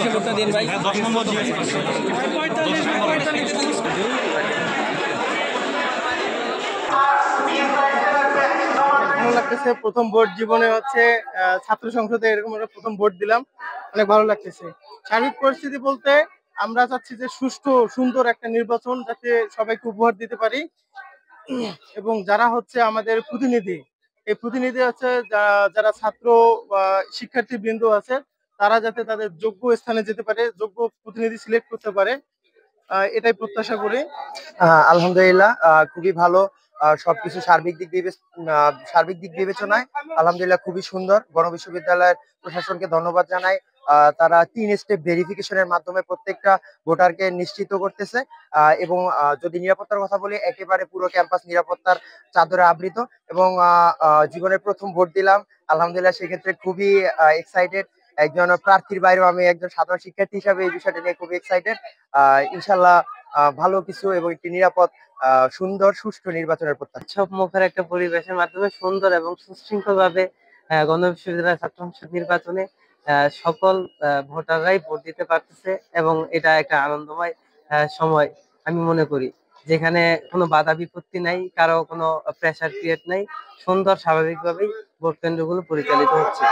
কিসে ভোটটা দিন ভাই? 10 নম্বর ভালো লাগতেছে। প্রথম ভোট জীবনে হচ্ছে ছাত্র সংসদে এরকম একটা প্রথম ভোট দিলাম, অনেক ভালো লাগতেছে। সার্বিক পরিস্থিতি বলতে আমরা চাচ্ছি যে সুষ্ঠু সুন্দর একটা নির্বাচন যাতে সবাইকে উপহার দিতে পারি, এবং যারা হচ্ছে আমাদের প্রতিনিধি, এই প্রতিনিধি হচ্ছে যারা ছাত্র বা শিক্ষার্থী বৃন্দ আছে, তারা যাতে তাদের যোগ্য স্থানে যেতে পারে, যোগ্য প্রতিনিধি সিলেক্ট করতে পারে, এটাই প্রত্যাশা করি। আলহামদুলিল্লাহ, খুবই ভালো। সবকিছু সার্বিক দিক বিবেচনায় আলহামদুলিল্লাহ খুবই সুন্দর। গণবিশ্ববিদ্যালয়ের প্রশাসনকে ধন্যবাদ জানাই। তারা 3 স্টেপ ভেরিফিকেশনের মাধ্যমে প্রত্যেকটা ভোটারকে নিশ্চিত করতেছে, এবং যদি নিরাপত্তার কথা বলি, একেবারে পুরো ক্যাম্পাস নিরাপত্তার চাদরে আবৃত। এবং জীবনের প্রথম ভোট দিলাম, আলহামদুলিল্লাহ সেক্ষেত্রে খুবই এক্সাইটেড। একজন প্রার্থীর বাইরেও আমি একজন সাধারণ শিক্ষার্থী হিসাবে এই বিষয়টা নিয়ে খুবই এক্সাইটেড। ইনশাল্লাহ ভালো কিছু এবং একটি নিরাপদ, সুন্দর, সুষ্ঠু নির্বাচনের প্রত্যাশা। উৎসব মুখর একটা পরিবেশের মাধ্যমে সুন্দর এবং সুশৃঙ্খল ভাবে গণবিশ্ববিদ্যালয় ছাত্র সংসদ নির্বাচনে সকল ভোটাররাই ভোট দিতে পারতেছে, এবং এটা একটা আনন্দময় সময় আমি মনে করি, যেখানে কোনো বাধা বিপত্তি নাই, কারো কোনো প্রেসার ক্রিয়েট নাই, সুন্দর স্বাভাবিকভাবেই ভোট কেন্দ্রগুলো পরিচালিত হচ্ছে।